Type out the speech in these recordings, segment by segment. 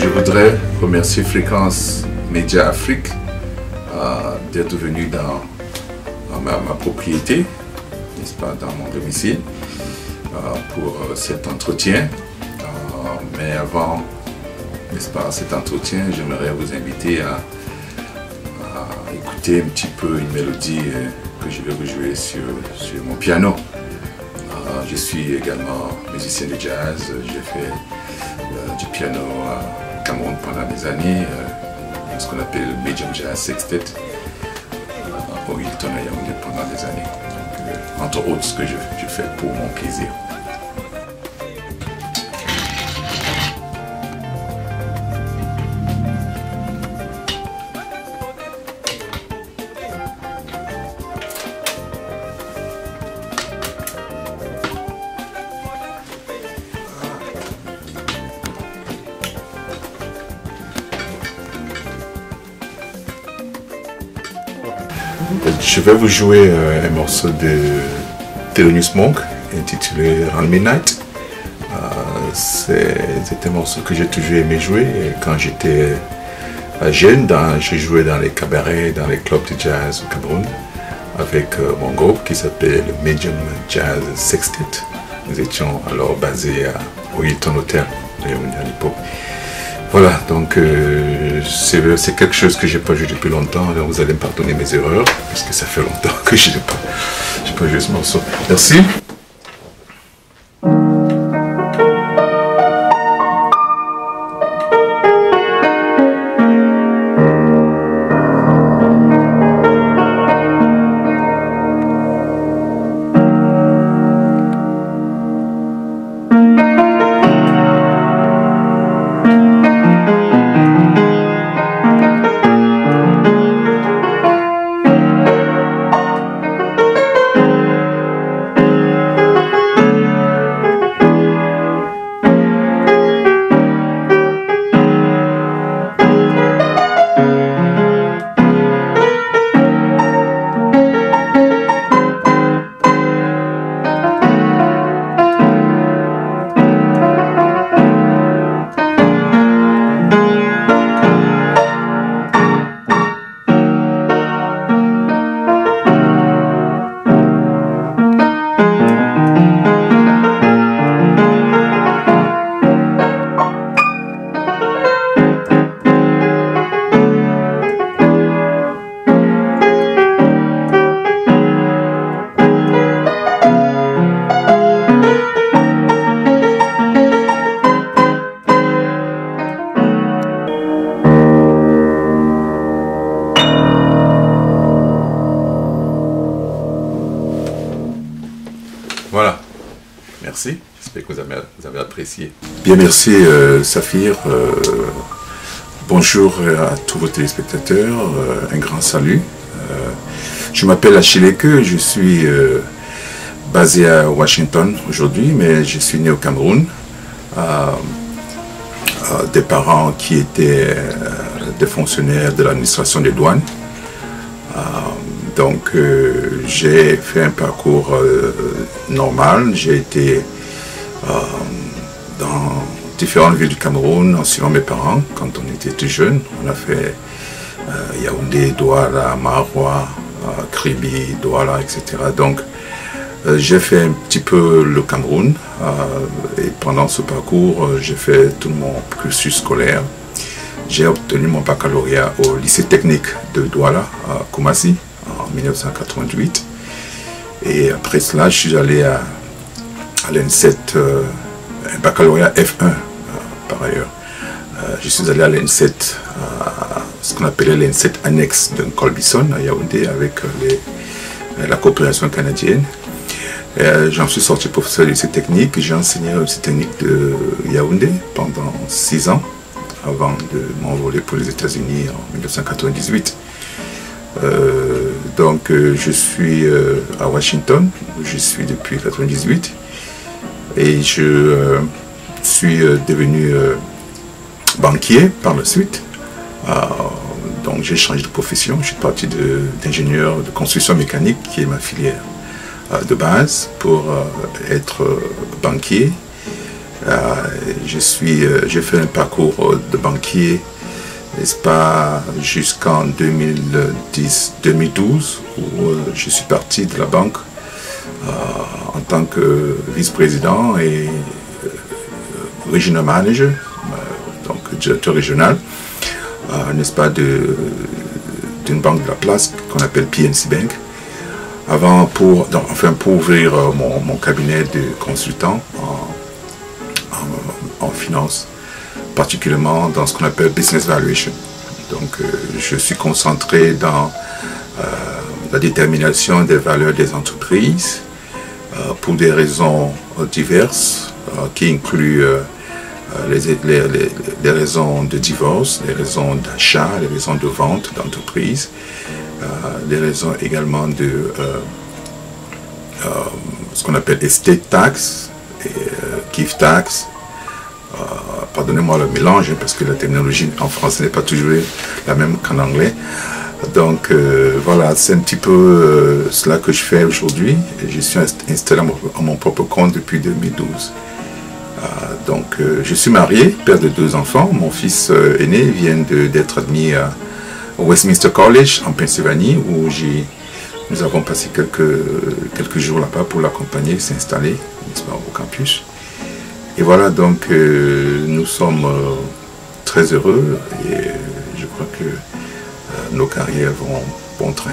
Je voudrais remercier Fréquence Média Afrique d'être venu dans ma propriété, n'est-ce pas, dans mon domicile, pour cet entretien. Mais avant, n'est-ce pas, cet entretien, j'aimerais vous inviter à écouter un petit peu une mélodie que je vais vous jouer sur mon piano. Je suis également musicien de jazz, j'ai fait du piano au Cameroun pendant des années, ce qu'on appelle Medium Jazz Sextet, au Hilton à Yaoundé pendant des années. Donc, entre autres, ce que je fais pour mon plaisir. Je vais vous jouer un morceau de Thelonious Monk intitulé Round Midnight. C'est un morceau que j'ai toujours aimé jouer. Quand j'étais jeune, j'ai joué dans les cabarets, dans les clubs de jazz au Cameroun avec mon groupe qui s'appelait le Medium Jazz Sextet. Nous étions alors basés au Hilton Hotel à l'époque. Voilà, donc c'est quelque chose que je n'ai pas joué depuis longtemps. Donc vous allez me pardonner mes erreurs, parce que ça fait longtemps que je n'ai pas joué ce morceau. Merci. Voilà, merci, j'espère que vous avez apprécié. Bien, merci Saphir, bonjour à tous vos téléspectateurs, un grand salut. Je m'appelle Achille Eke, je suis basé à Washington aujourd'hui, mais je suis né au Cameroun. Des parents qui étaient des fonctionnaires de l'administration des douanes. Donc j'ai fait un parcours normal, j'ai été dans différentes villes du Cameroun en suivant mes parents quand on était tout jeune. On a fait Yaoundé, Douala, Maroua, Kribi, Douala, etc. Donc j'ai fait un petit peu le Cameroun et pendant ce parcours j'ai fait tout mon cursus scolaire. J'ai obtenu mon baccalauréat au lycée technique de Douala à Koumassi en 1988 et après cela je suis allé à l'ENSET, un baccalauréat F1 par ailleurs. Je suis allé à l'ENSET, ce qu'on appelait l'ENSET annexe de Colbison à Yaoundé avec la coopération canadienne. J'en suis sorti professeur de lycée technique, j'ai enseigné au lycée technique de Yaoundé pendant 6 ans avant de m'envoler pour les États-Unis en 1998. Donc je suis à Washington, où je suis depuis 1998 et je suis devenu banquier par la suite. Donc j'ai changé de profession, je suis parti d'ingénieur de construction mécanique qui est ma filière de base pour être banquier J'ai fait un parcours de banquier, n'est-ce pas, jusqu'en 2012, où je suis parti de la banque en tant que vice-président et regional manager, donc directeur régional, n'est-ce pas, d'une banque de la place qu'on appelle PNC Bank, pour ouvrir mon cabinet de consultant en finance, particulièrement dans ce qu'on appelle business valuation. Donc je suis concentré dans la détermination des valeurs des entreprises pour des raisons diverses qui incluent les raisons de divorce, les raisons d'achat, les raisons de vente d'entreprise, les raisons également de ce qu'on appelle estate tax et gift tax. Pardonnez-moi le mélange, parce que la terminologie en français n'est pas toujours la même qu'en anglais. Donc voilà, c'est un petit peu cela que je fais aujourd'hui. Je suis installé à mon propre compte depuis 2012. Donc je suis marié, père de 2 enfants. Mon fils aîné vient d'être admis au Westminster College en Pennsylvanie, où nous avons passé quelques jours là-bas pour l'accompagner, s'installer, n'est-ce pas, au campus. Et voilà, donc nous sommes très heureux et je crois que nos carrières vont bon train.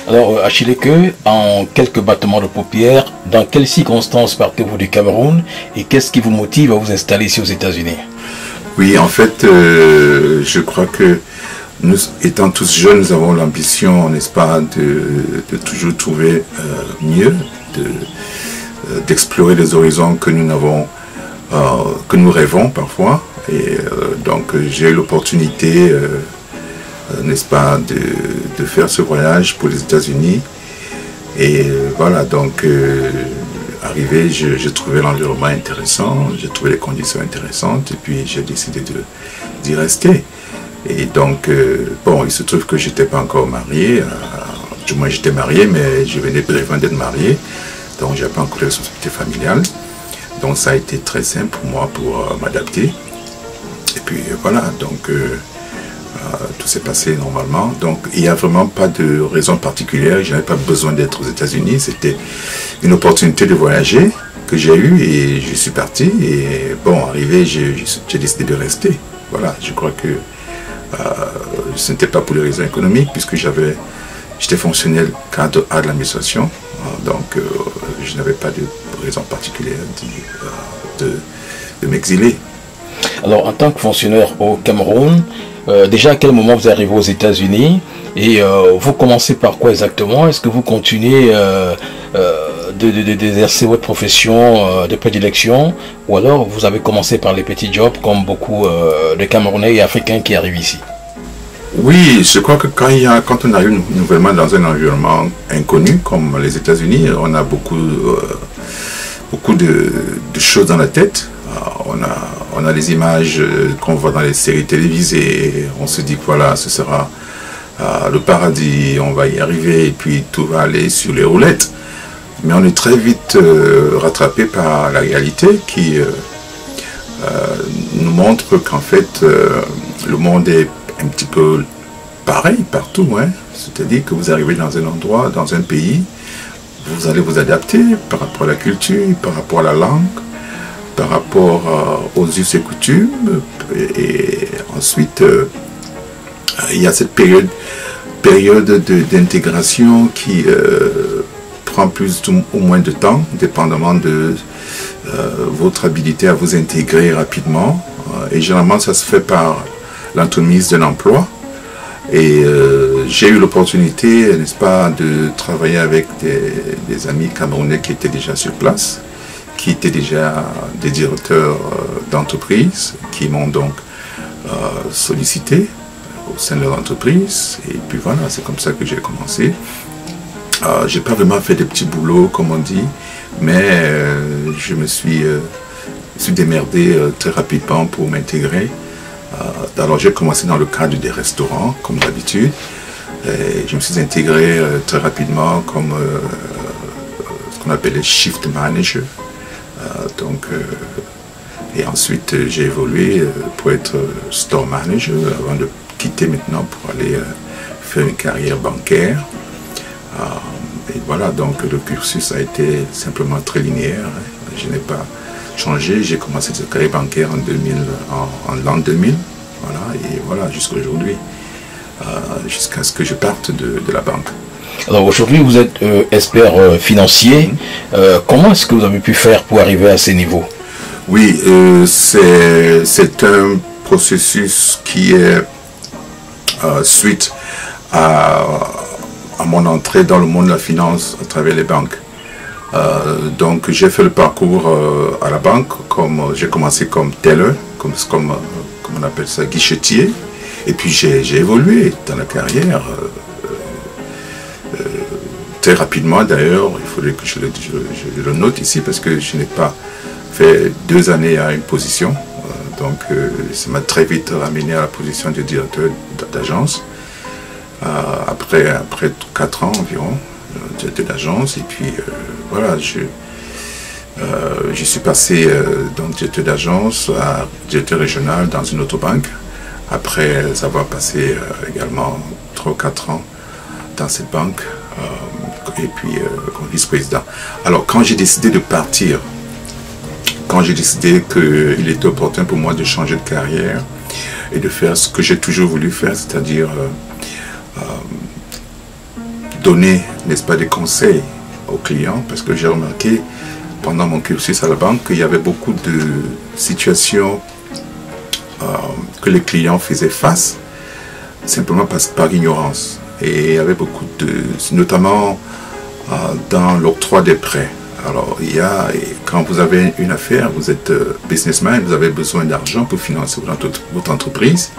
Alors Achille Queux, en quelques battements de paupières, dans quelles circonstances partez-vous du Cameroun et qu'est-ce qui vous motive à vous installer ici aux États-Unis? Oui, en fait, je crois que nous, étant tous jeunes, nous avons l'ambition, n'est-ce pas, de toujours trouver mieux, d'explorer les horizons que nous rêvons parfois. Et donc j'ai eu l'opportunité, n'est-ce pas, de faire ce voyage pour les États-Unis. Et voilà, donc arrivé, j'ai trouvé l'environnement intéressant, j'ai trouvé les conditions intéressantes et puis j'ai décidé d'y rester. Et donc, bon, il se trouve que je n'étais pas encore marié, du moins j'étais marié, mais je venais brièvement d'être marié, donc je n'avais pas encore de responsabilité familiale. Donc ça a été très simple pour moi pour m'adapter. Et puis voilà, donc tout s'est passé normalement. Donc il n'y a vraiment pas de raison particulière, je n'avais pas besoin d'être aux États-Unis, c'était une opportunité de voyager que j'ai eue et je suis parti. Et bon, arrivé, j'ai décidé de rester. Voilà, je crois que ce n'était pas pour les raisons économiques, puisque j'étais fonctionnel cadre A de l'administration, donc je n'avais pas de raison particulière de m'exiler. Alors en tant que fonctionnaire au Cameroun, déjà à quel moment vous arrivez aux États-Unis et vous commencez par quoi exactement? Est-ce que vous continuez d'exercer votre profession de prédilection ou alors vous avez commencé par les petits jobs comme beaucoup de Camerounais et Africains qui arrivent ici? Oui, je crois que quand on arrive nouvellement dans un environnement inconnu comme les États-Unis, on a beaucoup de choses dans la tête. On a les images qu'on voit dans les séries télévisées, on se dit que voilà, ce sera le paradis, on va y arriver et puis tout va aller sur les roulettes. Mais on est très vite rattrapé par la réalité qui nous montre qu'en fait le monde est un petit peu pareil partout, hein. C'est-à-dire que vous arrivez dans un endroit, dans un pays, vous allez vous adapter par rapport à la culture, par rapport à la langue, par rapport aux us et coutumes. Et ensuite, il y a cette période d'intégration qui prend plus ou moins de temps, dépendamment de votre habilité à vous intégrer rapidement. Et généralement, ça se fait par l'entremise d'un emploi. Et j'ai eu l'opportunité, n'est-ce pas, de travailler avec des amis camerounais qui étaient déjà sur place, qui étaient déjà des directeurs d'entreprise, qui m'ont donc sollicité au sein de leur entreprise. Et puis voilà, c'est comme ça que j'ai commencé. J'ai pas vraiment fait des petits boulots, comme on dit, mais je me suis démerdé très rapidement pour m'intégrer. Alors j'ai commencé dans le cadre des restaurants, comme d'habitude. Je me suis intégré très rapidement comme ce qu'on appelle les shift managers. Donc Et ensuite, j'ai évolué pour être store manager avant de quitter maintenant pour aller faire une carrière bancaire. Et voilà, donc le cursus a été simplement très linéaire. Je n'ai pas changé. J'ai commencé cette carrière bancaire en l'an 2000. Voilà, et voilà, jusqu'à aujourd'hui, jusqu'à ce que je parte de la banque. Alors aujourd'hui, vous êtes expert financier. Comment est-ce que vous avez pu faire pour arriver à ces niveaux? Oui, c'est un processus qui est suite à mon entrée dans le monde de la finance à travers les banques. Donc j'ai fait le parcours à la banque, j'ai commencé comme teller, comme on appelle ça, guichetier, et puis j'ai évolué dans la carrière très rapidement. D'ailleurs, il faudrait que je le note ici parce que je n'ai pas fait 2 années à une position, donc ça m'a très vite ramené à la position de directeur d'agence. Après 4 ans environ, directeur d'agence, et puis voilà, je suis passé donc directeur d'agence à directeur régional dans une autre banque, après avoir passé également 3 ou 4 ans dans cette banque, et puis comme vice-président. Alors quand j'ai décidé de partir, quand j'ai décidé qu'il était opportun pour moi de changer de carrière et de faire ce que j'ai toujours voulu faire, c'est-à-dire donner, n'est-ce pas, des conseils aux clients, parce que j'ai remarqué pendant mon cursus à la banque qu'il y avait beaucoup de situations que les clients faisaient face simplement par ignorance. Et il y avait beaucoup notamment dans l'octroi des prêts. Alors, quand vous avez une affaire, vous êtes businessman, vous avez besoin d'argent pour financer votre entreprise.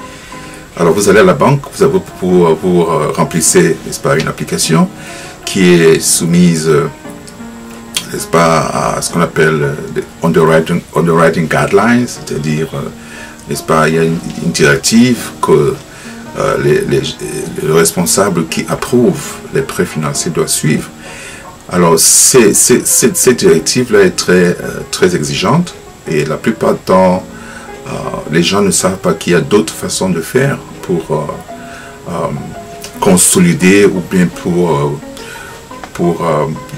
Alors, vous allez à la banque, vous remplissez, n'est-ce pas, une application qui est soumise, n'est-ce pas, à ce qu'on appelle underwriting guidelines, c'est-à-dire, n'est-ce pas, il y a une directive que le responsable qui approuve les prêts financiers doit suivre. Alors, cette directive-là est très exigeante, et la plupart du temps, les gens ne savent pas qu'il y a d'autres façons de faire pour consolider ou bien pour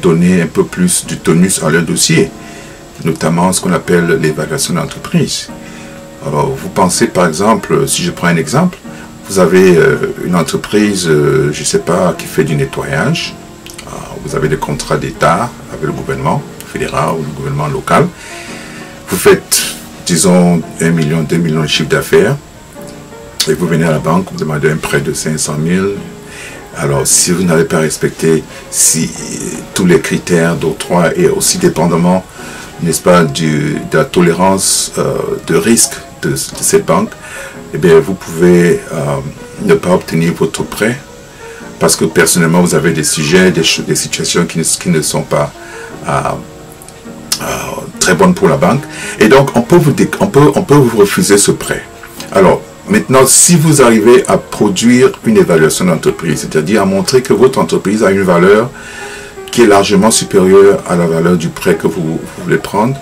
donner un peu plus de tonus à leur dossier, notamment ce qu'on appelle l'évaluation d'entreprise. Alors, vous pensez par exemple, si je prends un exemple, vous avez une entreprise, je ne sais pas, qui fait du nettoyage. Vous avez des contrats d'État avec le gouvernement fédéral ou le gouvernement local. Vous faites, disons, 1 million, 2 millions de chiffre d'affaires. Et vous venez à la banque, vous demandez un prêt de 500 000. Alors, si vous n'avez pas respecté tous les critères d'octroi et aussi dépendamment, n'est-ce pas, de la tolérance de risque de cette banque, eh bien, vous pouvez ne pas obtenir votre prêt parce que personnellement, vous avez des sujets, des situations qui ne sont pas très bonnes pour la banque. Et donc, on peut vous refuser ce prêt. Alors, maintenant, si vous arrivez à produire une évaluation d'entreprise, c'est-à-dire à montrer que votre entreprise a une valeur qui est largement supérieure à la valeur du prêt que vous voulez prendre,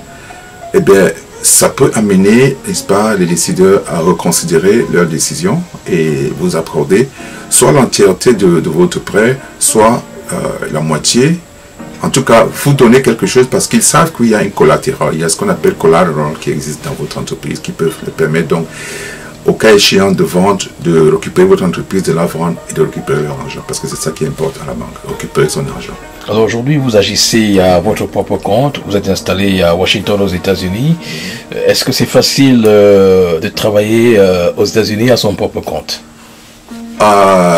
eh bien, ça peut amener, n'est-ce pas, les décideurs à reconsidérer leur décision et vous accorder soit l'entièreté de votre prêt, soit la moitié. En tout cas, vous donnez quelque chose parce qu'ils savent qu'il y a un collatéral. Il y a ce qu'on appelle collateral qui existe dans votre entreprise qui peut le permettre donc, au cas échéant de vendre, de récupérer votre entreprise, de la vendre et de récupérer leur argent. Parce que c'est ça qui importe à la banque, récupérer son argent. Alors aujourd'hui, vous agissez à votre propre compte, vous êtes installé à Washington aux États-Unis. Est-ce que c'est facile de travailler aux États-Unis à son propre compte?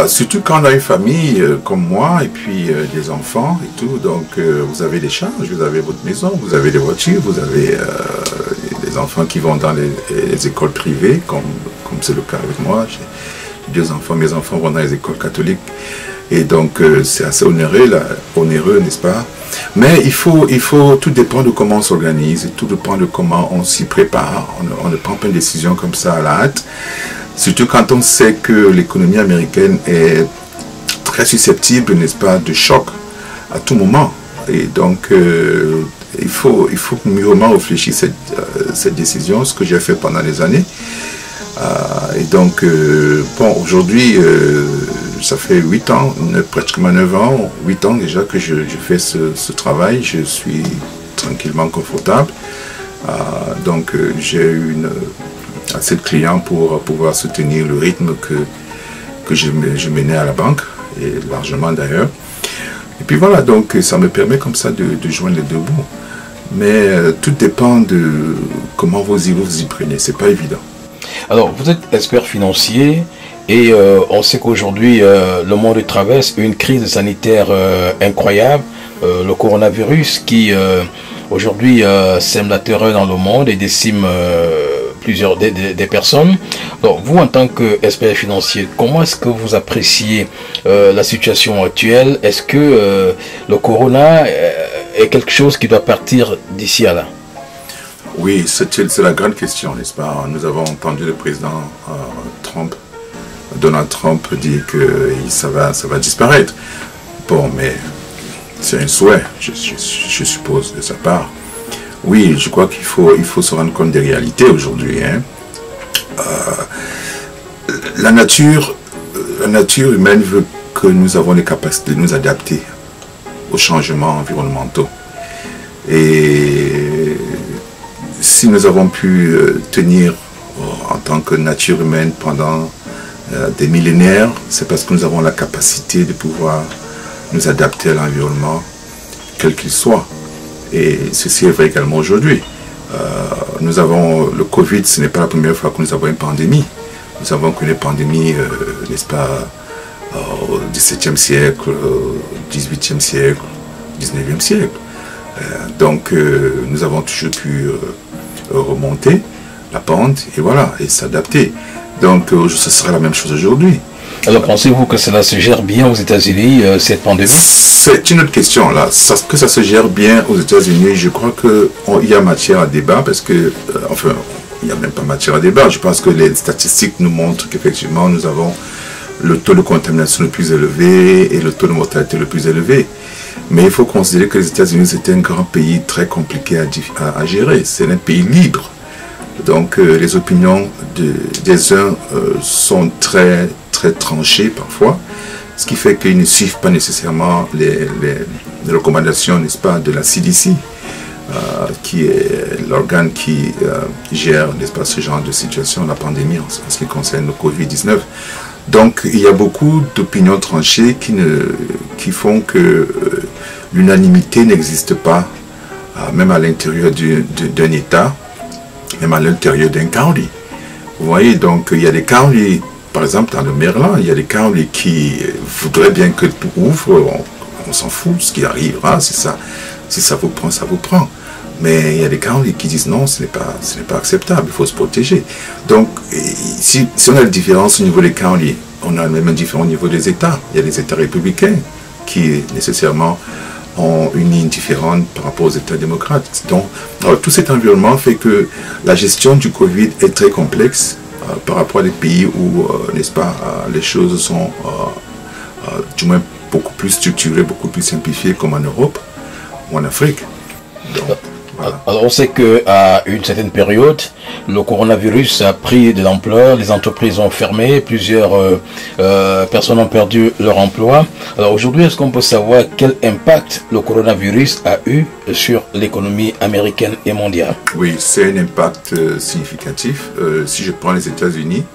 Surtout quand on a une famille comme moi et puis des enfants et tout, donc vous avez des charges, vous avez votre maison, vous avez des voitures, vous avez des enfants qui vont dans les écoles privées, comme c'est le cas avec moi. J'ai 2 enfants, mes enfants vont dans les écoles catholiques. Et donc, c'est assez onéreux, n'est-ce pas? Mais tout dépend de comment on s'organise, tout dépend de comment on s'y prépare. On ne prend pas une décision comme ça à la hâte. Surtout quand on sait que l'économie américaine est très susceptible, n'est-ce pas, de choc à tout moment. Et donc, il faut mûrement réfléchir cette décision, ce que j'ai fait pendant des années. Et donc, bon, aujourd'hui, ça fait 8 ans, pratiquement 9 ans, 8 ans déjà que je fais ce travail. Je suis tranquillement confortable. Donc, j'ai eu assez de clients pour pouvoir soutenir le rythme que je menais à la banque, et largement d'ailleurs. Et puis voilà, donc ça me permet comme ça de joindre les deux bouts. Mais tout dépend de comment vous y prenez, c'est pas évident. Alors, vous êtes expert financier et on sait qu'aujourd'hui, le monde traverse une crise sanitaire incroyable, le coronavirus qui aujourd'hui sème la terreur dans le monde et décime plusieurs des personnes. Donc, vous, en tant qu'expert financier, comment est-ce que vous appréciez la situation actuelle? Est-ce que le corona est quelque chose qui doit partir d'ici à là? Oui, c'est la grande question, n'est-ce pas? Nous avons entendu le président Donald Trump dire que ça va disparaître. Bon, mais c'est un souhait, je suppose, de sa part. Oui, je crois qu'il faut se rendre compte des réalités aujourd'hui. Hein. La nature humaine veut que nous avons les capacités de nous adapter aux changements environnementaux. Et si nous avons pu tenir en tant que nature humaine pendant des millénaires, c'est parce que nous avons la capacité de pouvoir nous adapter à l'environnement, quel qu'il soit. Et ceci est vrai également aujourd'hui. Nous avons le Covid, ce n'est pas la première fois que nous avons une pandémie. Nous avons connu une pandémie, n'est-ce pas, au XVIIe siècle, au XVIIIe siècle, au XIXe siècle. Donc nous avons toujours pu remonter la pente et voilà, et s'adapter. Donc ce sera la même chose aujourd'hui. Alors pensez-vous que cela se gère bien aux États-Unis, cette pandémie? C'est une autre question là. Que ça se gère bien aux États-Unis, je crois qu'il y a matière à débat parce que, enfin, il n'y a même pas matière à débat. Je pense que les statistiques nous montrent qu'effectivement nous avons le taux de contamination le plus élevé et le taux de mortalité le plus élevé. Mais il faut considérer que les États-Unis, c'est un grand pays très compliqué à gérer. C'est un pays libre. Donc les opinions des uns sont très tranchées parfois, ce qui fait qu'ils ne suivent pas nécessairement les recommandations, n'est-ce pas, de la CDC, qui est l'organe qui gère, n'est-ce pas, ce genre de situation, la pandémie en ce qui concerne le Covid-19. Donc il y a beaucoup d'opinions tranchées qui font que l'unanimité n'existe pas, même à l'intérieur d'un État, même à l'intérieur d'un county. Vous voyez, donc il y a des counties, par exemple dans le Maryland, il y a des counties qui voudraient bien que tout ouvre, on s'en fout, ce qui arrivera, si ça vous prend, ça vous prend. Mais il y a des counties qui disent non, ce n'est pas acceptable, il faut se protéger. Donc, si on a une différence au niveau des counties, on a même une différence au niveau des États. Il y a des États républicains qui nécessairement ont une ligne différente par rapport aux États démocrates. Donc, tout cet environnement fait que la gestion du Covid est très complexe par rapport à des pays où, n'est-ce pas, les choses sont du moins beaucoup plus structurées, beaucoup plus simplifiées comme en Europe ou en Afrique. Donc, voilà. Alors on sait qu'à une certaine période, le coronavirus a pris de l'ampleur, les entreprises ont fermé, plusieurs personnes ont perdu leur emploi. Alors aujourd'hui, est-ce qu'on peut savoir quel impact le coronavirus a eu sur l'économie américaine et mondiale? Oui, c'est un impact significatif. Si je prends les États-Unis,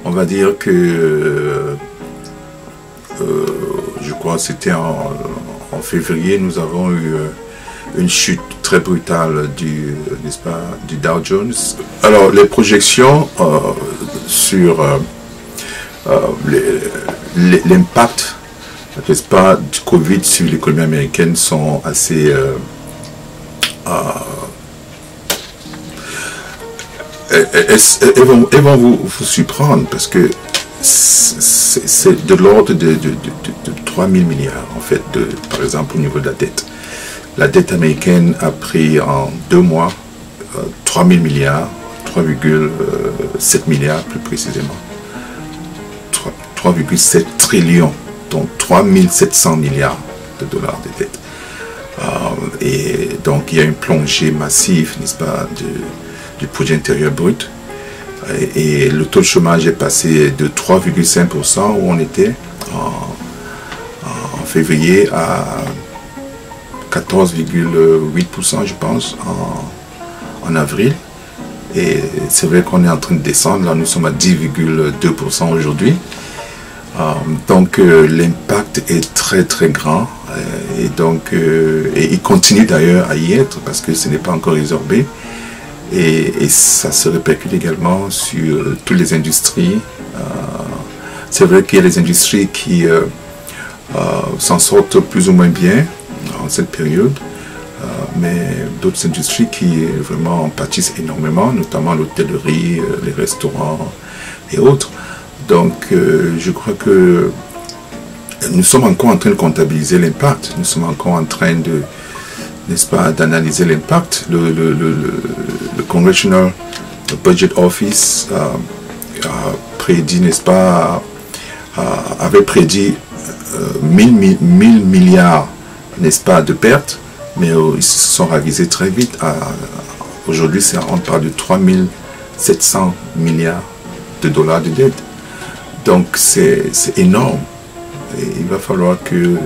on va dire que, je crois que c'était en février, nous avons eu une chute très brutale du Dow Jones. Alors, les projections sur l'impact, n'est-ce pas, du Covid sur l'économie américaine sont assez elles vont vous surprendre parce que c'est de l'ordre de 3 000 milliards, en fait, par exemple, au niveau de la dette. La dette américaine a pris en 2 mois 3 000 milliards, 3,7 milliards plus précisément. 3,7 trillions, donc 3 700 milliards de dollars de dette. Et donc il y a une plongée massive, n'est-ce pas, du produit intérieur brut. Et le taux de chômage est passé de 3,5% où on était en février à 14,8% je pense en avril. Et c'est vrai qu'on est en train de descendre, là nous sommes à 10,2% aujourd'hui. Donc l'impact est très très grand et donc et il continue d'ailleurs à y être parce que ce n'est pas encore résorbé. Et ça se répercute également sur toutes les industries. C'est vrai qu'il y a des industries qui s'en sortent plus ou moins bien en cette période, mais d'autres industries qui vraiment pâtissent énormément, notamment l'hôtellerie, les restaurants et autres. Donc je crois que nous sommes encore en train de comptabiliser l'impact, nous sommes encore en train de, n'est-ce pas, d'analyser l'impact. Le Congressional Budget Office a prédit, n'est-ce pas, avait prédit 1000 milliards, n'est-ce pas, de pertes, mais ils se sont ravisés très vite. Aujourd'hui, on parle de 3700 milliards de dollars de dette. Donc, c'est énorme. Et il va falloir que...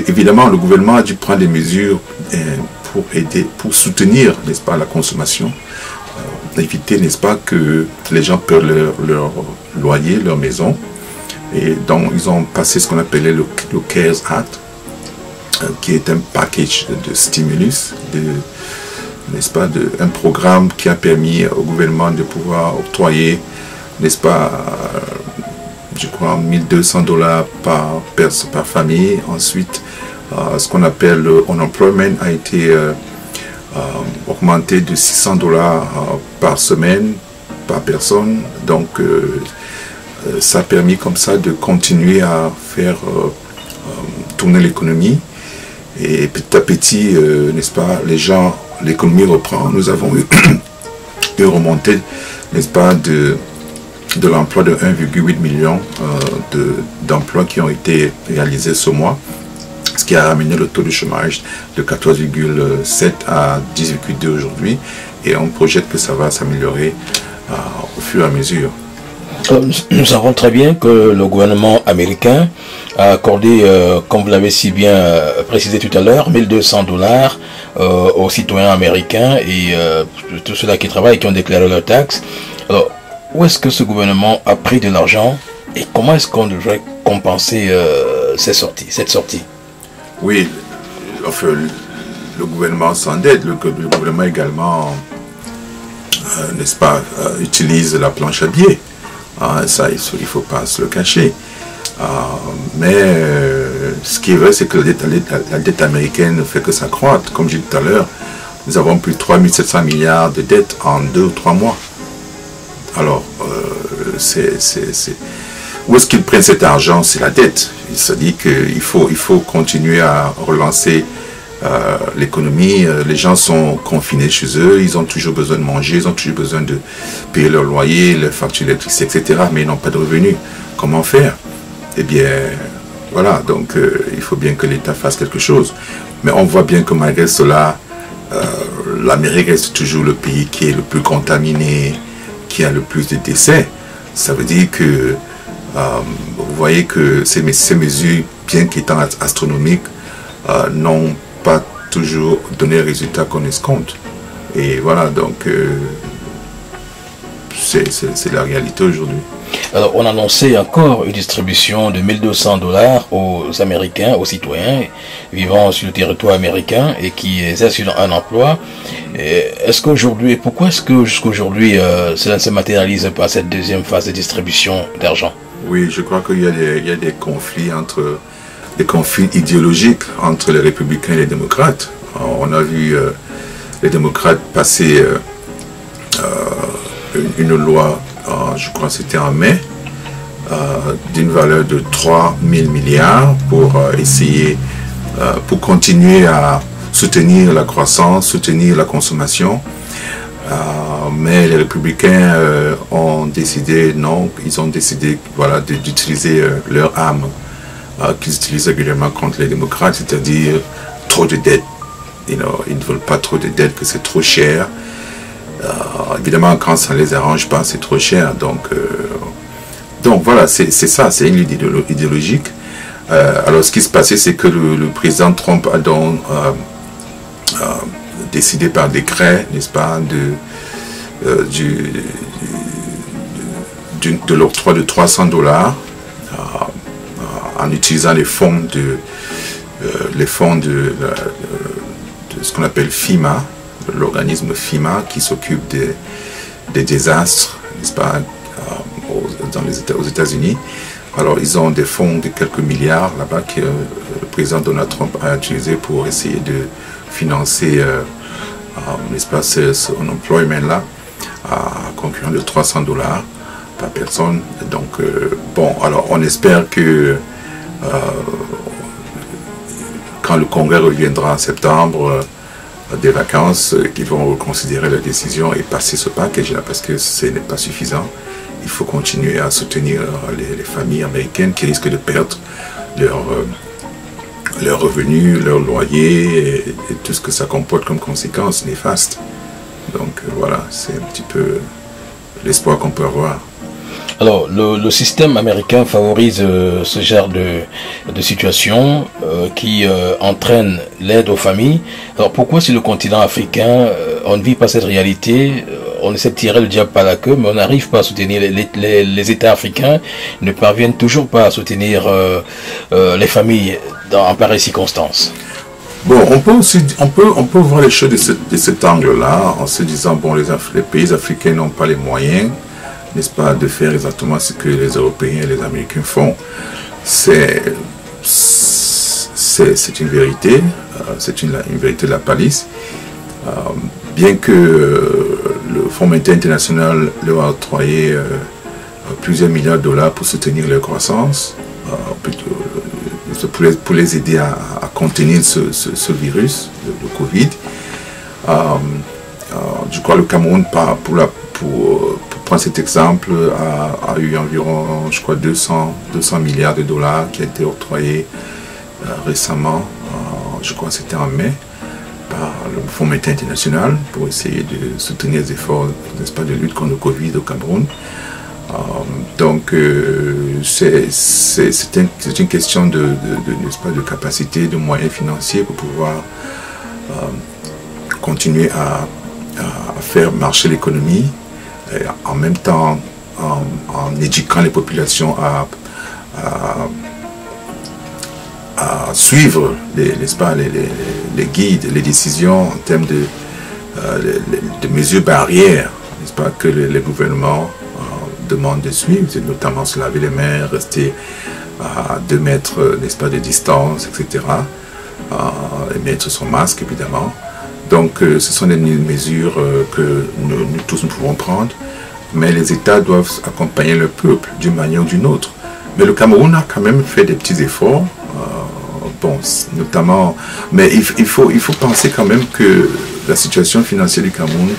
évidemment, le gouvernement a dû prendre des mesures pour aider, pour soutenir, n'est-ce pas, la consommation, éviter, n'est-ce pas, que les gens perdent leur loyer, leur maison. Et donc, ils ont passé ce qu'on appelait le CARES Act, qui est un package de stimulus, n'est-ce pas, un programme qui a permis au gouvernement de pouvoir octroyer, n'est-ce pas, je crois, $1200 par famille. Ensuite, ce qu'on appelle le unemployment a été augmenté de $600 par semaine, par personne. Donc, ça a permis comme ça de continuer à faire tourner l'économie. Et petit à petit, n'est-ce pas, l'économie reprend. Nous avons eu une remontée, n'est-ce pas, de l'emploi de 1,8 million d'emplois qui ont été réalisés ce mois, ce qui a ramené le taux de chômage de 14,7 à 10,2 aujourd'hui, et on projette que ça va s'améliorer au fur et à mesure. Nous savons très bien que le gouvernement américain a accordé, comme vous l'avez si bien précisé tout à l'heure, $1200 aux citoyens américains et tous ceux-là qui travaillent et qui ont déclaré leurs taxes. Alors, où est-ce que ce gouvernement a pris de l'argent et comment est-ce qu'on devrait compenser cette sortie? Oui, enfin, le gouvernement s'endette, le gouvernement également, n'est-ce pas, utilise la planche à billets. Ça, il ne faut pas se le cacher. Mais ce qui est vrai, c'est que la dette américaine ne fait que s'accroître. Comme j'ai dit tout à l'heure, nous avons plus de 3700 milliards de dettes en 2 ou 3 mois. Alors, où est-ce qu'ils prennent cet argent? C'est la dette. Il se dit qu'il faut continuer à relancer l'économie. Les gens sont confinés chez eux, ils ont toujours besoin de manger, ils ont toujours besoin de payer leur loyer, leurs factures d'électricité, etc. Mais ils n'ont pas de revenus. Comment faire? Eh bien, voilà, donc il faut bien que l'État fasse quelque chose. Mais on voit bien que malgré cela, l'Amérique reste toujours le pays qui est le plus contaminé, qui a le plus de décès. Ça veut dire que vous voyez que ces mesures, bien qu'étant astronomiques, n'ont pas toujours donné le résultat qu'on escompte. Et voilà, donc c'est la réalité aujourd'hui. Alors, on a annoncé encore une distribution de $1200 aux Américains, aux citoyens vivant sur le territoire américain et qui exercent un emploi. Pourquoi est-ce que jusqu'à aujourd'hui, cela ne se matérialise pas, cette deuxième phase de distribution d'argent? Oui, je crois qu'il y a des conflits idéologiques entre les républicains et les démocrates. On a vu les démocrates passer une loi, je crois que c'était en mai, d'une valeur de 3000 milliards pour essayer, pour continuer à soutenir la croissance, soutenir la consommation. Mais les républicains ont décidé, non, ils ont décidé, voilà, d'utiliser leur arme qu'ils utilisent régulièrement contre les démocrates, c'est-à-dire trop de dettes. Ils ne veulent pas trop de dettes, que c'est trop cher. Évidemment, quand ça ne les arrange pas, c'est trop cher. Donc voilà, c'est ça, c'est une idée idéologique. Alors ce qui se passait, c'est que le président Trump a donc décidé par décret, n'est-ce pas, de l'octroi de $300 en utilisant les fonds de ce qu'on appelle FEMA, l'organisme FEMA qui s'occupe des désastres, n'est-ce pas, aux États-Unis. Alors ils ont des fonds de quelques milliards là-bas que le président Donald Trump a utilisé pour essayer de financer, n'est-ce pas, ce unemployment-là, à concurrent de $300 par personne. Donc bon, alors on espère que quand le Congrès reviendra en septembre des vacances, qu'ils vont reconsidérer la décision et passer ce package-là, parce que ce n'est pas suffisant. Il faut continuer à soutenir les familles américaines qui risquent de perdre leurs revenus, leurs loyers et tout ce que ça comporte comme conséquences néfastes. Donc voilà, c'est un petit peu l'espoir qu'on peut avoir. Alors, le système américain favorise ce genre de situation qui entraîne l'aide aux familles. Alors, pourquoi sur le continent africain, on ne vit pas cette réalité? On essaie de tirer le diable par la queue, mais on n'arrive pas à soutenir les États africains, ne parviennent toujours pas à soutenir les familles en pareille circonstance. Bon, on peut voir les choses de cet angle-là, en se disant, bon, les pays africains n'ont pas les moyens, n'est-ce pas, de faire exactement ce que les Européens et les Américains font. C'est une vérité, c'est une vérité de la palisse. Bien que le Fonds monétaire international leur a octroyé plusieurs milliards de dollars pour soutenir leur croissance, pour les aider à contenir ce virus, le Covid. Je crois que le Cameroun, pour prendre cet exemple, a eu environ, je crois, 200 milliards de dollars qui a été octroyé récemment, je crois que c'était en mai, par le Fonds monétaire international pour essayer de soutenir les efforts, n'est-ce pas, de lutte contre le Covid au Cameroun. Donc c'est une question n'est-ce pas, de capacité, de moyens financiers pour pouvoir continuer à faire marcher l'économie, en même temps en éduquant les populations à suivre n'est-ce pas, les guides, les décisions en termes de mesures barrières, n'est-ce pas, que les gouvernements demandent de suivre, c'est notamment se laver les mains, rester à 2 mètres, n'est-ce pas, de distance, etc. Et mettre son masque, évidemment. Donc ce sont des mesures que nous tous nous pouvons prendre, mais les États doivent accompagner le peuple d'une manière ou d'une autre. Mais le Cameroun a quand même fait des petits efforts, bon, notamment, mais il faut penser quand même que la situation financière du Cameroun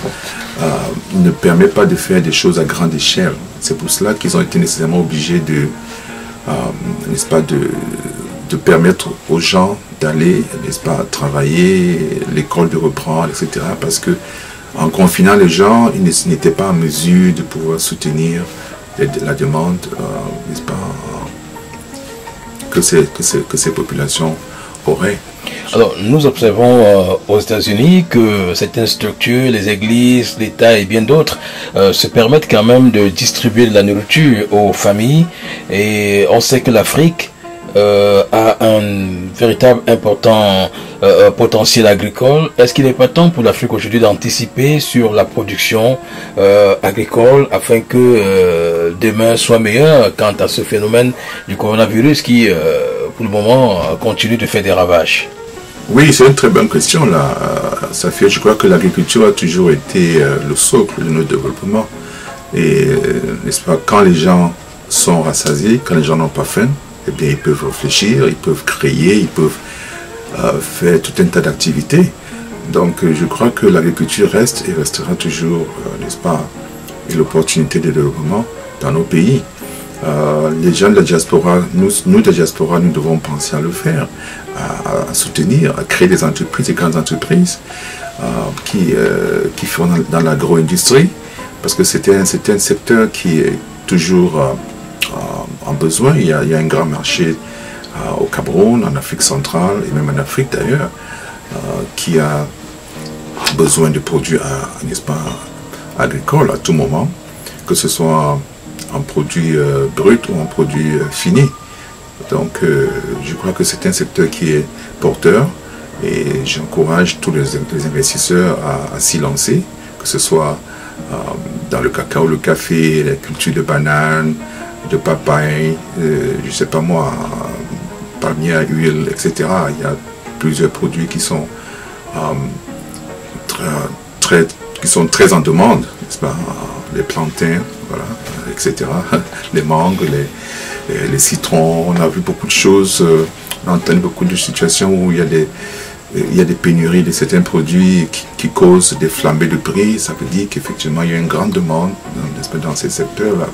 ne permet pas de faire des choses à grande échelle. C'est pour cela qu'ils ont été nécessairement obligés n'est-ce pas, de permettre aux gens d'aller, n'est-ce pas, travailler, l'école de reprendre, etc. Parce que en confinant les gens, ils n'étaient pas en mesure de pouvoir soutenir la demande, n'est-ce pas, que ces populations auraient. Alors, nous observons aux États-Unis que certaines structures, les églises, l'État et bien d'autres se permettent quand même de distribuer de la nourriture aux familles. Et on sait que l'Afrique a un véritable important potentiel agricole. Est-ce qu'il n'est pas temps pour l'Afrique aujourd'hui d'anticiper sur la production agricole afin que demain soit meilleur quant à ce phénomène du coronavirus qui, pour le moment, continue de faire des ravages? Oui, c'est une très bonne question là. Ça fait, je crois que l'agriculture a toujours été le socle de notre développement. Et n'est-ce pas, quand les gens sont rassasiés, quand les gens n'ont pas faim, eh bien ils peuvent réfléchir, ils peuvent créer, ils peuvent faire tout un tas d'activités. Donc je crois que l'agriculture reste et restera toujours, n'est-ce pas, l'opportunité de développement dans nos pays. les gens de la diaspora, nous de la diaspora, nous devons penser à le faire, à soutenir, à créer des entreprises, des grandes entreprises qui font dans l'agro-industrie, parce que c'est un secteur qui est toujours en besoin. Il y a un grand marché au Cameroun, en Afrique centrale et même en Afrique d'ailleurs, qui a besoin de produits, n'est-ce pas, agricoles à tout moment, que ce soit en produit brut ou en produit fini. Donc je crois que c'est un secteur qui est porteur et j'encourage tous les investisseurs à s'y lancer, que ce soit dans le cacao, le café, la culture de bananes, de papaye, je ne sais pas moi, palmier à huile, etc. Il y a plusieurs produits qui sont très en demande, n'est-ce pas? Les plantains, voilà, etc. Les mangues, les citrons. On a vu beaucoup de choses, on a entendu beaucoup de situations où il y a des pénuries de certains produits qui causent des flambées de prix. Ça veut dire qu'effectivement il y a une grande demande, n'est-ce pas, dans ces secteurs-là.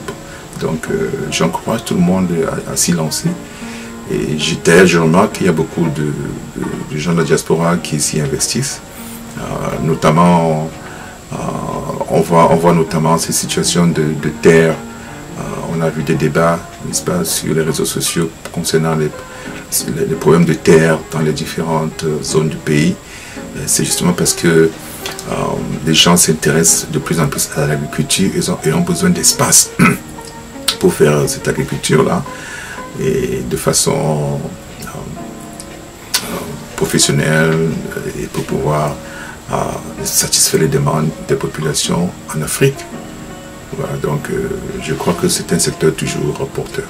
Donc j'encourage tout le monde à s'y lancer. Et je remarque qu'il y a beaucoup de gens de la diaspora qui s'y investissent, notamment on voit notamment ces situations de terre. On a vu des débats, n'est-ce pas, sur les réseaux sociaux concernant les problèmes de terre dans les différentes zones du pays. C'est justement parce que les gens s'intéressent de plus en plus à l'agriculture et ont besoin d'espace pour faire cette agriculture-là, et de façon professionnelle, et pour pouvoir satisfaire les demandes des populations en Afrique. Voilà, donc je crois que c'est un secteur toujours porteur.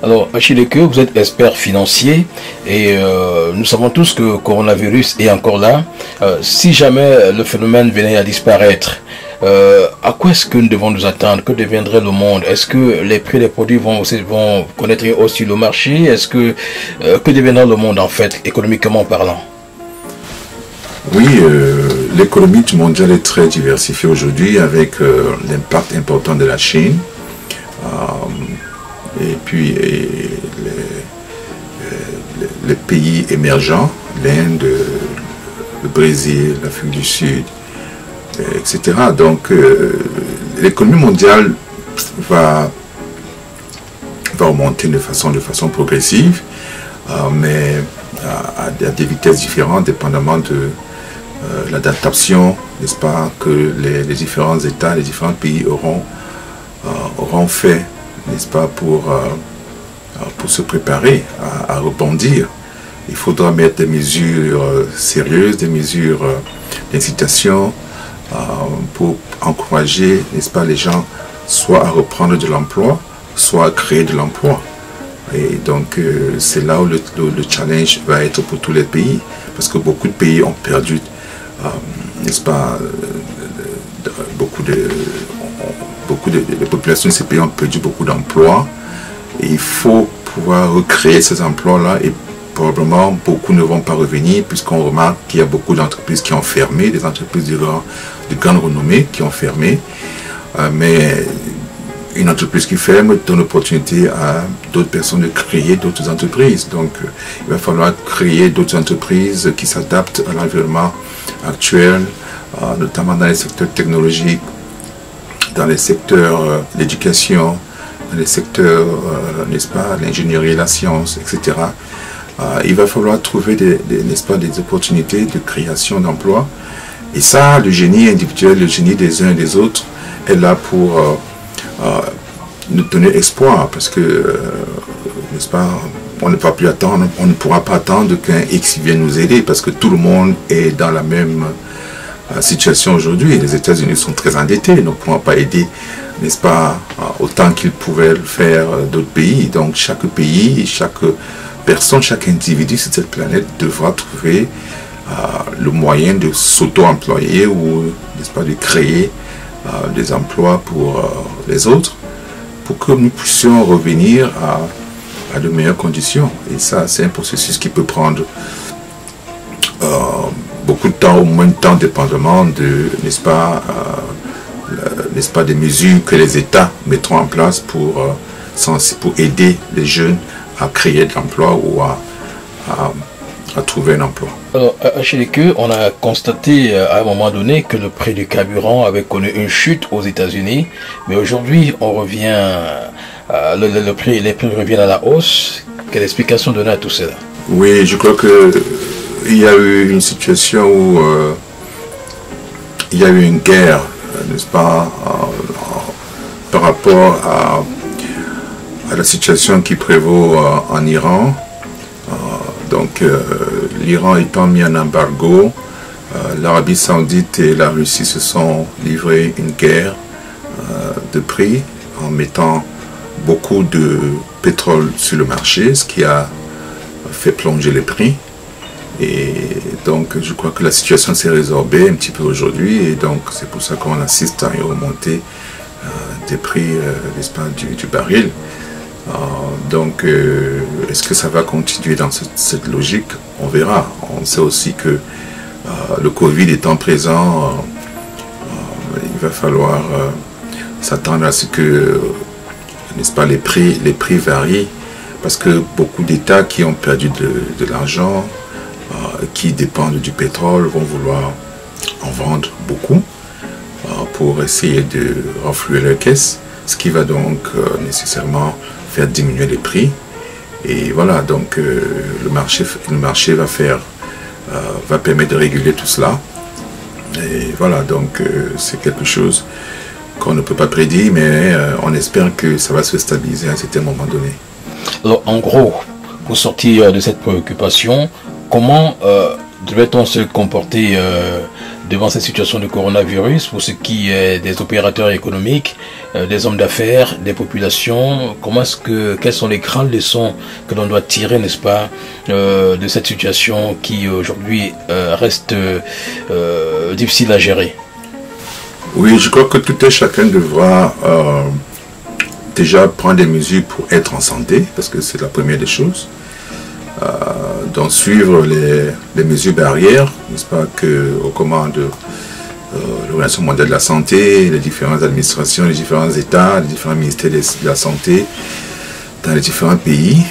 Alors, Achille Queue, vous êtes expert financier et nous savons tous que le coronavirus est encore là. Si jamais le phénomène venait à disparaître, à quoi est-ce que nous devons nous attendre? Que deviendrait le monde? Est-ce que les prix des produits vont connaître une hausse sur le marché? Est-ce que deviendra le monde en fait, économiquement parlant? Oui, l'économie mondiale est très diversifiée aujourd'hui avec l'impact important de la Chine et puis les pays émergents, l'Inde, le Brésil, l'Afrique du Sud, etc. Donc l'économie mondiale va augmenter de façon progressive, mais à des vitesses différentes, dépendamment de l'adaptation, n'est-ce pas, que les différents États, les différents pays auront fait, n'est-ce pas, pour se préparer à rebondir. Il faudra mettre des mesures sérieuses, des mesures d'incitation pour encourager, n'est-ce pas, les gens soit à reprendre de l'emploi, soit à créer de l'emploi. Et donc c'est là où le challenge va être pour tous les pays, parce que beaucoup de pays ont perdu, n'est-ce pas, beaucoup de populations de ces pays ont perdu beaucoup d'emplois, et il faut pouvoir recréer ces emplois-là, et probablement beaucoup ne vont pas revenir, puisqu'on remarque qu'il y a beaucoup d'entreprises qui ont fermé, des entreprises de grande renommée qui ont fermé, mais une entreprise qui ferme donne l'opportunité à d'autres personnes de créer d'autres entreprises. Donc il va falloir créer d'autres entreprises qui s'adaptent à l'environnement actuel, notamment dans les secteurs technologiques, dans les secteurs d'éducation, dans les secteurs, n'est-ce pas, l'ingénierie, la science, etc. Il va falloir trouver n'est-ce pas, des opportunités de création d'emplois. Et ça, le génie individuel, le génie des uns et des autres est là pour nous donner espoir, parce que, n'est-ce pas, on ne va plus attendre, on ne pourra pas attendre qu'un X vienne nous aider, parce que tout le monde est dans la même situation aujourd'hui. Les États-Unis sont très endettés, donc on ne pourra pas aider, n'est-ce pas, autant qu'ils pouvaient le faire d'autres pays. Donc chaque pays, chaque personne, chaque individu sur cette planète devra trouver le moyen de s'auto-employer ou, n'est-ce pas, de créer des emplois pour les autres, pour que nous puissions revenir à de meilleures conditions. Et ça, c'est un processus qui peut prendre beaucoup de temps, ou moins de temps, dépendamment de, n'est-ce pas, des mesures que les États mettront en place pour pour aider les jeunes à créer de l'emploi ou à trouver un emploi. Alors, à Cheleke, on a constaté à un moment donné que le prix du carburant avait connu une chute aux États-Unis, mais aujourd'hui, on revient, les prix reviennent à la hausse. Quelle explication donner à tout cela? Oui, je crois qu'il y a eu une situation où il y a eu une guerre, n'est-ce pas, par rapport à la situation qui prévaut en Iran. Donc l'Iran étant mis en embargo, l'Arabie Saoudite et la Russie se sont livrés une guerre de prix en mettant beaucoup de pétrole sur le marché, ce qui a fait plonger les prix. Et donc je crois que la situation s'est résorbée un petit peu aujourd'hui, et donc c'est pour ça qu'on assiste à une remontée des prix, n'est-ce pas, du baril. Donc est-ce que ça va continuer dans cette logique? On verra. On sait aussi que le Covid étant présent, il va falloir s'attendre à ce que, n'est-ce pas, les prix varient, parce que beaucoup d'États qui ont perdu de l'argent, qui dépendent du pétrole, vont vouloir en vendre beaucoup pour essayer de renflouer leur caisse, ce qui va donc nécessairement faire diminuer les prix. Et voilà, donc le marché va permettre de réguler tout cela. Et voilà, donc c'est quelque chose qu'on ne peut pas prédire, mais on espère que ça va se stabiliser à un certain moment donné. Alors, en gros, pour sortir de cette préoccupation, comment devrait-on se comporter devant cette situation de coronavirus pour ce qui est des opérateurs économiques, des hommes d'affaires, des populations? Quelles sont les grandes leçons que l'on doit tirer, n'est-ce pas, de cette situation qui aujourd'hui reste difficile à gérer? Oui, je crois que tout un chacun devra déjà prendre des mesures pour être en santé, parce que c'est la première des choses. Donc suivre les mesures barrières, n'est-ce pas, que recommande l'Organisation mondiale de la santé, les différentes administrations, les différents États, les différents ministères de la santé dans les différents pays.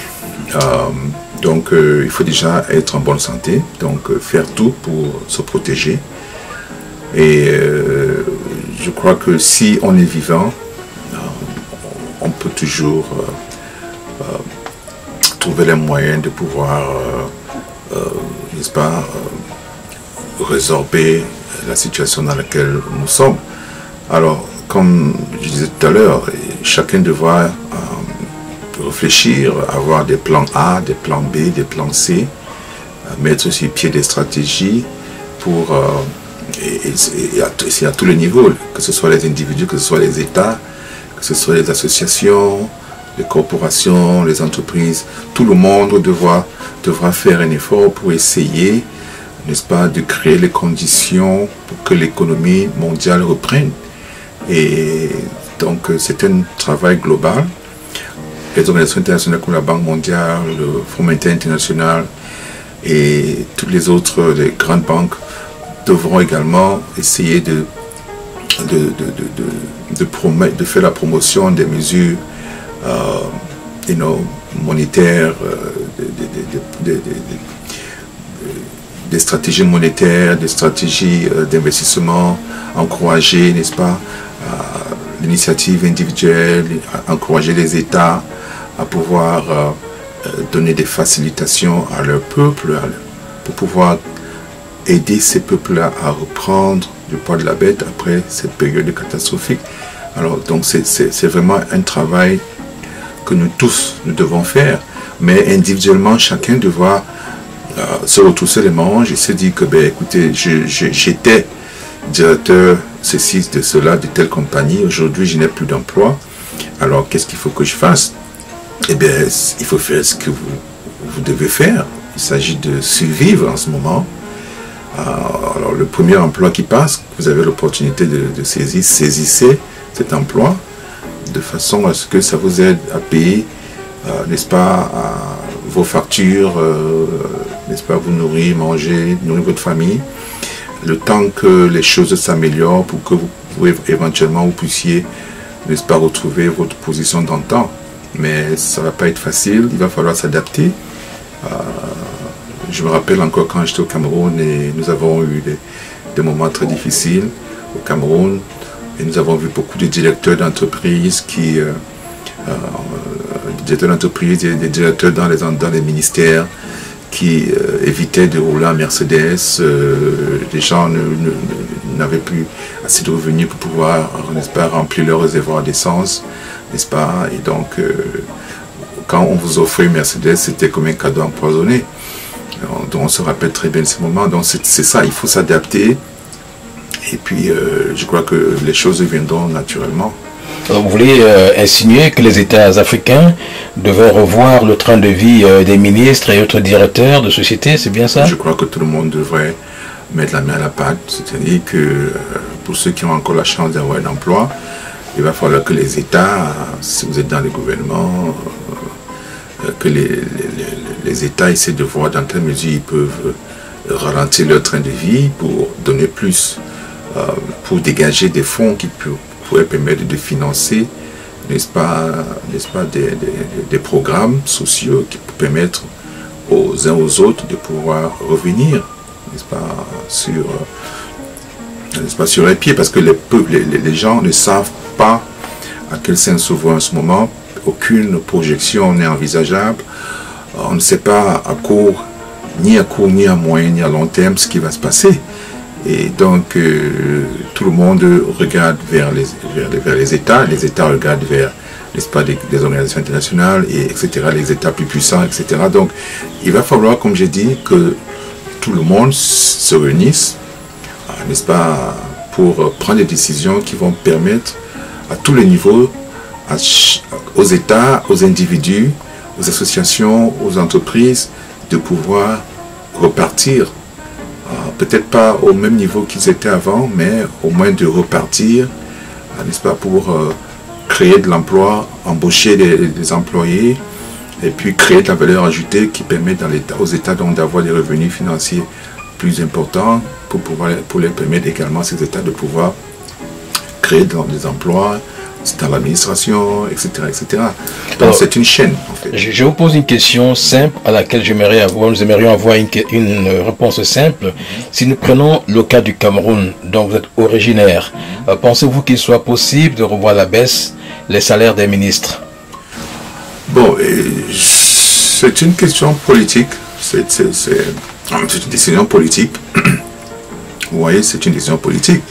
Donc il faut déjà être en bonne santé, donc faire tout pour se protéger. Et je crois que si on est vivant, on peut toujours trouver les moyens de pouvoir, n'est-ce pas, résorber la situation dans laquelle nous sommes. Alors, comme je disais tout à l'heure, chacun devra réfléchir, avoir des plans A, des plans B, des plans C, mettre sur pied des stratégies pour, et à tous les niveaux, que ce soit les individus, que ce soit les États, que ce soit les associations, les corporations, les entreprises, tout le monde devra faire un effort pour essayer, n'est-ce pas, de créer les conditions pour que l'économie mondiale reprenne. Et donc c'est un travail global. Les organisations internationales comme la Banque mondiale, le Fonds monétaire international et toutes les autres, les grandes banques, devront également essayer de faire la promotion des mesures monétaires, des stratégies monétaires, des stratégies d'investissement, encourager, n'est-ce pas, l'initiative individuelle, encourager les États à pouvoir donner des facilitations à leur peuple pour pouvoir aider ces peuples-là à reprendre du poids de la bête après cette période catastrophique. Alors donc c'est vraiment un travail que nous tous nous devons faire, mais individuellement chacun devra se retrousser les manches et se dire que ben écoutez, j'étais directeur ceci, de cela, de telle compagnie, aujourd'hui je n'ai plus d'emploi, alors qu'est-ce qu'il faut que je fasse? Eh bien il faut faire ce que vous devez faire. Il s'agit de survivre en ce moment. Alors le premier emploi qui passe, vous avez l'opportunité de saisir, saisissez cet emploi de façon à ce que ça vous aide à payer, n'est-ce pas, vos factures, n'est-ce pas, vous nourrir, manger, nourrir votre famille, le temps que les choses s'améliorent pour que vous éventuellement vous puissiez, n'est-ce pas, retrouver votre position d'antan. mais ça ne va pas être facile, il va falloir s'adapter. Je me rappelle encore quand j'étais au Cameroun et nous avons eu des moments très difficiles au Cameroun et nous avons vu beaucoup de directeurs d'entreprises des directeurs dans les ministères qui évitaient de rouler en Mercedes. Les gens n'avaient plus assez de revenus pour pouvoir, n'est-ce pas, remplir leur réservoir d'essence, n'est-ce pas? Et donc, quand on vous offrait une Mercedes, c'était comme un cadeau empoisonné. Donc, on se rappelle très bien de ces moments. Donc, c'est ça, il faut s'adapter. Et puis, je crois que les choses viendront naturellement. Vous voulez insinuer que les États africains devaient revoir le train de vie des ministres et autres directeurs de sociétés, c'est bien ça? Je crois que tout le monde devrait mettre la main à la pâte. C'est-à-dire que pour ceux qui ont encore la chance d'avoir un emploi, il va falloir que les États, si vous êtes dans les gouvernements, que les États essaient de voir dans quelle mesure ils peuvent ralentir leur train de vie pour donner plus, pour dégager des fonds qui pourraient permettre de financer, n'est-ce pas, des programmes sociaux qui permettent aux uns aux autres de pouvoir revenir, n'est-ce pas, sur les pieds, parce que les gens ne savent pas à quel sens s'ouvre en ce moment. Aucune projection n'est envisageable. On ne sait pas ni à moyen, ni à long terme ce qui va se passer. Et donc, tout le monde regarde vers les États. Les États regardent vers, n'est-ce pas, des organisations internationales, etc., les États plus puissants, etc. Donc, il va falloir, comme j'ai dit, que tout le monde se réunisse, n'est-ce pas, pour prendre des décisions qui vont permettre à tous les niveaux, aux États, aux individus, aux associations, aux entreprises, de pouvoir repartir. Peut-être pas au même niveau qu'ils étaient avant, mais au moins de repartir, n'est-ce pas, pour créer de l'emploi, embaucher des employés, et puis créer de la valeur ajoutée qui permet aux États d'avoir des revenus financiers plus importants pour les permettre également à ces États de pouvoir créer des emplois dans l'administration, etc., etc. Donc c'est une chaîne, en fait. Je vous pose une question simple à laquelle nous aimerions avoir une réponse simple. Si nous prenons le cas du Cameroun, dont vous êtes originaire, pensez-vous qu'il soit possible de revoir à la baisse les salaires des ministres? Bon, c'est une question politique. C'est une décision politique. Vous voyez, c'est une décision politique.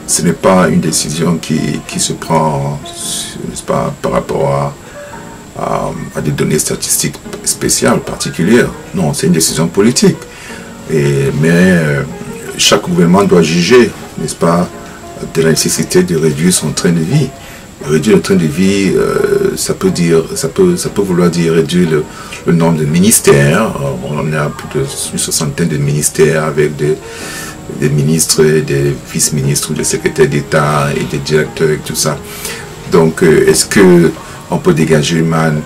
Ce n'est pas une décision qui se prend, n'est-ce pas, par rapport à des données statistiques spéciales, particulières. Non, c'est une décision politique. Mais chaque gouvernement doit juger, n'est-ce pas, de la nécessité de réduire son train de vie. Réduire le train de vie, ça peut vouloir dire réduire le nombre de ministères. On a plus d'une soixantaine de ministères avec des ministres, des vice-ministres, des secrétaires d'État et des directeurs et tout ça. Donc, est-ce qu'on peut dégager une manne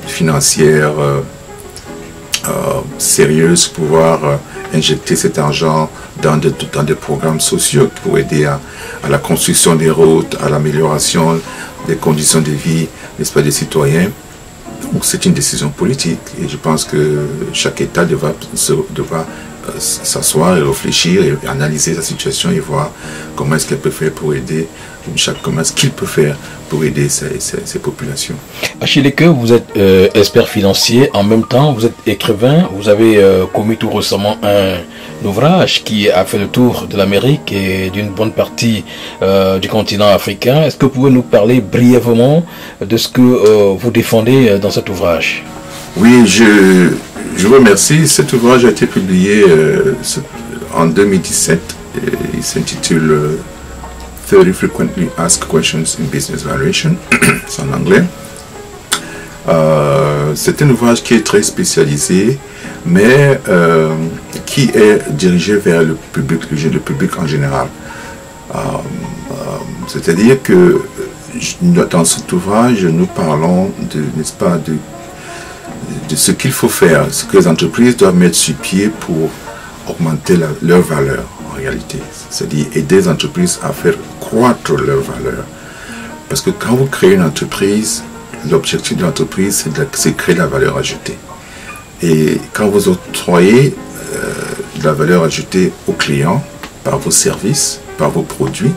financière sérieuse pour pouvoir injecter cet argent dans des programmes sociaux pour aider à la construction des routes, à l'amélioration des conditions de vie, n'est-ce pas, des citoyens? Donc, c'est une décision politique et je pense que chaque État devra s'asseoir et réfléchir et analyser sa situation et voir comment est-ce qu'elle peut faire pour aider, comment est-ce qu'il peut faire pour aider ces populations. Achille Eke, vous êtes expert financier, en même temps vous êtes écrivain, vous avez commis tout récemment un ouvrage qui a fait le tour de l'Amérique et d'une bonne partie du continent africain. Est-ce que vous pouvez nous parler brièvement de ce que vous défendez dans cet ouvrage? Oui, je vous remercie. Cet ouvrage a été publié en 2017. Il s'intitule 30 Frequently Asked Questions in Business Valuation. C'est en anglais. C'est un ouvrage qui est très spécialisé, mais qui est dirigé vers le public en général. C'est-à-dire que dans cet ouvrage, nous parlons n'est-ce pas, de ce qu'il faut faire, ce que les entreprises doivent mettre sur pied pour augmenter leur valeur en réalité. C'est-à-dire aider les entreprises à faire croître leur valeur. Parce que quand vous créez une entreprise, l'objectif de l'entreprise, c'est de créer de la valeur ajoutée. Et quand vous octroyez de la valeur ajoutée aux clients par vos services, par vos produits,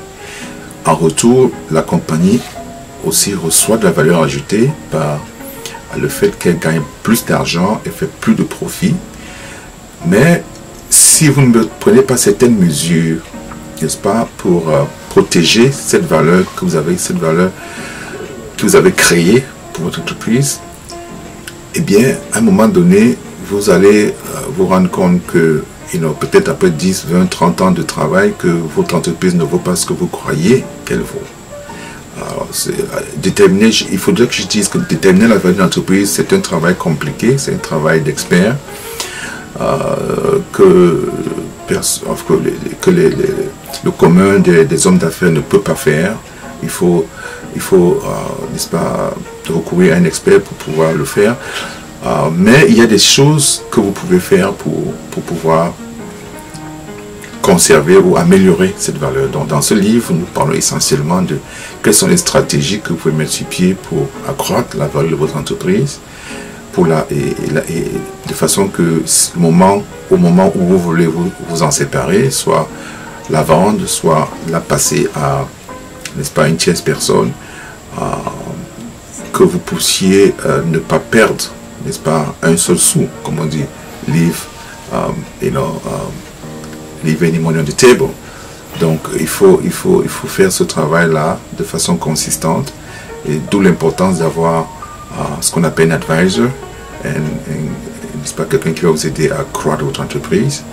en retour, la compagnie aussi reçoit de la valeur ajoutée par le fait qu'elle gagne plus d'argent et fait plus de profit. Mais si vous ne prenez pas certaines mesures, n'est-ce pas, pour protéger cette valeur que vous avez créée pour votre entreprise, eh bien, à un moment donné, vous allez vous rendre compte que, peut-être après 10, 20, 30 ans de travail, que votre entreprise ne vaut pas ce que vous croyez qu'elle vaut. Alors, déterminer, il faudrait que je dise que déterminer la valeur de l'entreprise, c'est un travail compliqué, c'est un travail d'expert que le commun des hommes d'affaires ne peut pas faire. Il faut n'est-ce pas, recourir à un expert pour pouvoir le faire. Mais il y a des choses que vous pouvez faire pour pouvoir conserver ou améliorer cette valeur. Donc, dans ce livre, nous parlons essentiellement de quelles sont les stratégies que vous pouvez mettre sur pied pour accroître la valeur de votre entreprise, de façon que au moment où vous voulez vous en séparer, soit la vendre, soit la passer à, n'est-ce pas, une tierce personne, que vous puissiez ne pas perdre, n'est-ce pas, un seul sou, comme on dit, leave any money on the table. Donc il faut faire ce travail-là de façon consistante, et d'où l'importance d'avoir ce qu'on appelle un advisor, n'est-ce pas, quelqu'un qui va vous aider à croître votre entreprise.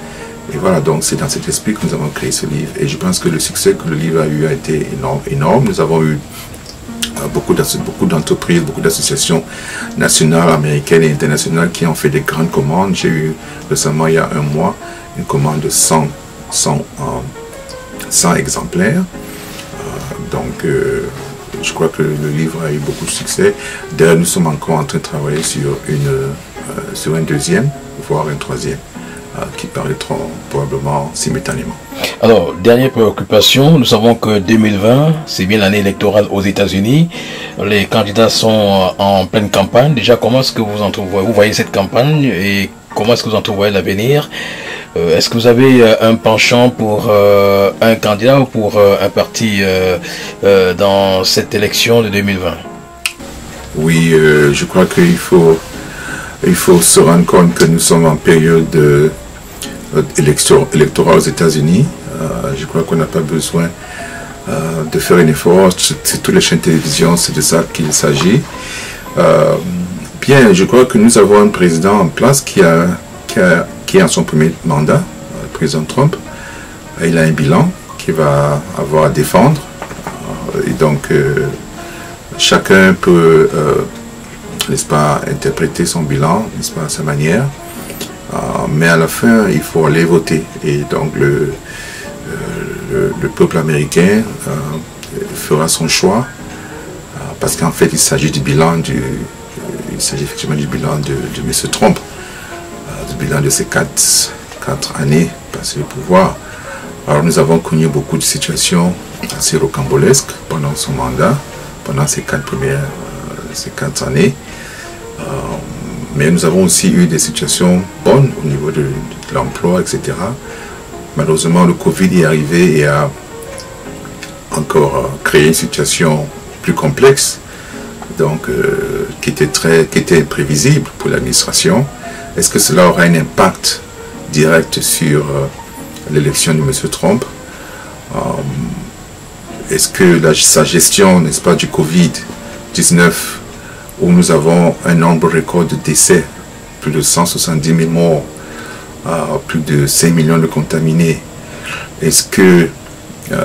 Et voilà, donc c'est dans cet esprit que nous avons créé ce livre. Et je pense que le succès que le livre a eu a été énorme. Nous avons eu beaucoup d'entreprises, beaucoup d'associations nationales, américaines et internationales qui ont fait des grandes commandes. J'ai eu récemment, il y a un mois, une commande de 100 exemplaires. Donc, je crois que le livre a eu beaucoup de succès. D'ailleurs, nous sommes encore en train de travailler sur un deuxième, voire un troisième, qui paraîtront probablement simultanément. Alors, dernière préoccupation, nous savons que 2020, c'est bien l'année électorale aux États-Unis. Les candidats sont en pleine campagne. Déjà, comment est-ce que vous voyez cette campagne et comment est-ce que vous entrevoyez l'avenir? Est-ce que vous avez un penchant pour un candidat ou pour un parti dans cette élection de 2020? Oui, je crois qu'il faut se rendre compte que nous sommes en période électorale aux États-Unis. Je crois qu'on n'a pas besoin de faire un effort. C'est toutes les chaînes de télévision, c'est de ça qu'il s'agit. Bien, je crois que nous avons un président en place qui est en son premier mandat, le président Trump. Il a un bilan qu'il va avoir à défendre. Et donc, chacun peut, n'est-ce pas, interpréter son bilan, n'est-ce pas, à sa manière. Mais à la fin, il faut aller voter. Et donc, le peuple américain fera son choix. Parce qu'en fait, il s'agit effectivement du bilan de M. Trump. Du bilan de ces quatre années passées au pouvoir. Alors, nous avons connu beaucoup de situations assez rocambolesques pendant son mandat, pendant ces 4 années. Mais nous avons aussi eu des situations bonnes au niveau de l'emploi, etc. Malheureusement, le Covid est arrivé et a encore créé une situation plus complexe, donc qui était imprévisible pour l'administration. Est-ce que cela aura un impact direct sur l'élection de M. Trump? Est-ce que sa gestion, n'est-ce pas, du Covid-19, où nous avons un nombre record de décès, plus de 170 000 morts, plus de 5 millions de contaminés, est-ce qu'il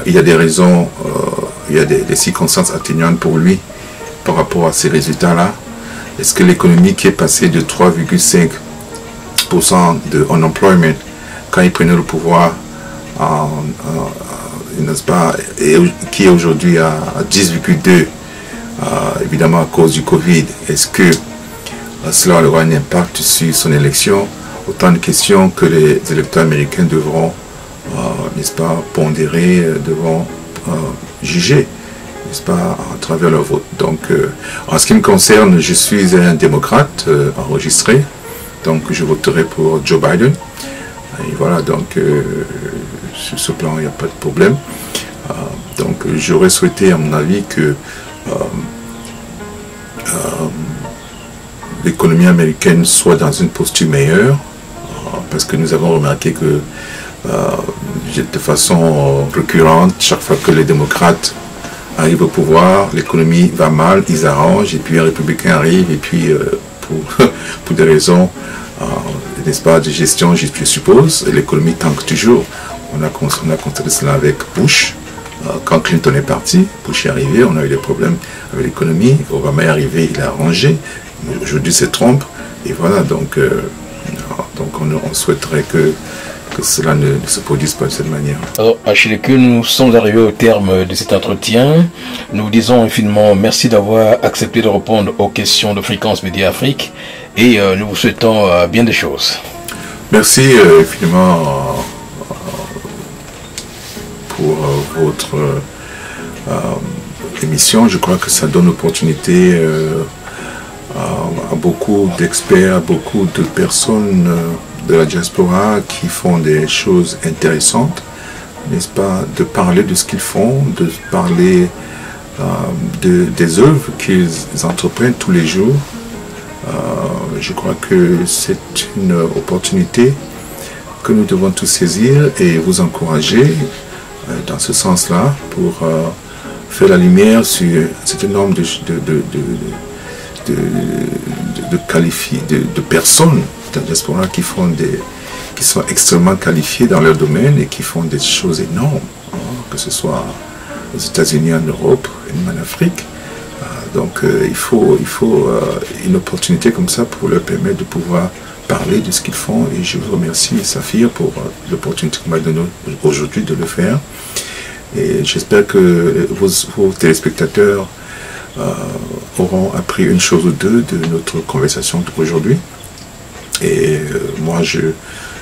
y a des raisons, il y a des circonstances atténuantes pour lui par rapport à ces résultats-là? Est-ce que l'économie qui est passée de 3,5% de unemployment quand il prenait le pouvoir, n'est-ce pas, et qui est aujourd'hui à 10,2%, évidemment à cause du Covid, est-ce que cela aura un impact sur son élection? Autant de questions que les électeurs américains devront, n'est-ce pas, pondérer, devront juger. n'est-ce pas, à travers leur vote. Donc, en ce qui me concerne, je suis un démocrate enregistré, donc je voterai pour Joe Biden. Et voilà, donc sur ce plan, il n'y a pas de problème. Donc, j'aurais souhaité, à mon avis, que l'économie américaine soit dans une posture meilleure, parce que nous avons remarqué que de façon récurrente, chaque fois que les démocrates arrivent au pouvoir, l'économie va mal, ils arrangent, et puis un républicain arrive, et puis pour des raisons, n'est-ce pas, de gestion, je suppose, l'économie tanque toujours. On a constaté cela avec Bush. Quand Clinton est parti, Bush est arrivé, on a eu des problèmes avec l'économie. Obama est arrivé, il a arrangé. Aujourd'hui, c'est Trump. Et voilà, donc on souhaiterait que cela ne se produise pas de cette manière. Alors, Achille, que nous sommes arrivés au terme de cet entretien. Nous disons infiniment merci d'avoir accepté de répondre aux questions de Fréquence Média Afrique et nous vous souhaitons bien des choses. Merci infiniment pour votre émission. Je crois que ça donne l'opportunité à beaucoup d'experts, à beaucoup de personnes de la diaspora qui font des choses intéressantes, n'est-ce pas, de parler de ce qu'ils font, de parler des œuvres qu'ils entreprennent tous les jours. Je crois que c'est une opportunité que nous devons tous saisir et vous encourager dans ce sens-là pour faire la lumière sur un certain nombre de personnes de la diaspora qui sont extrêmement qualifiées dans leur domaine et qui font des choses énormes, que ce soit aux États-Unis, en Europe, et même en Afrique. Donc il faut une opportunité comme ça pour leur permettre de pouvoir parler de ce qu'ils font. Et je vous remercie, Saphir, pour l'opportunité qu'on m'a donnée aujourd'hui de le faire. Et j'espère que vos téléspectateurs auront appris une chose ou deux de notre conversation d'aujourd'hui. Et moi, je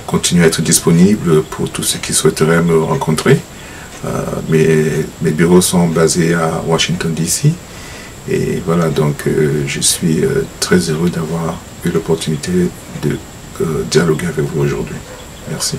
continue à être disponible pour tous ceux qui souhaiteraient me rencontrer. Mes bureaux sont basés à Washington, D.C. Et voilà, donc je suis très heureux d'avoir eu l'opportunité de dialoguer avec vous aujourd'hui. Merci.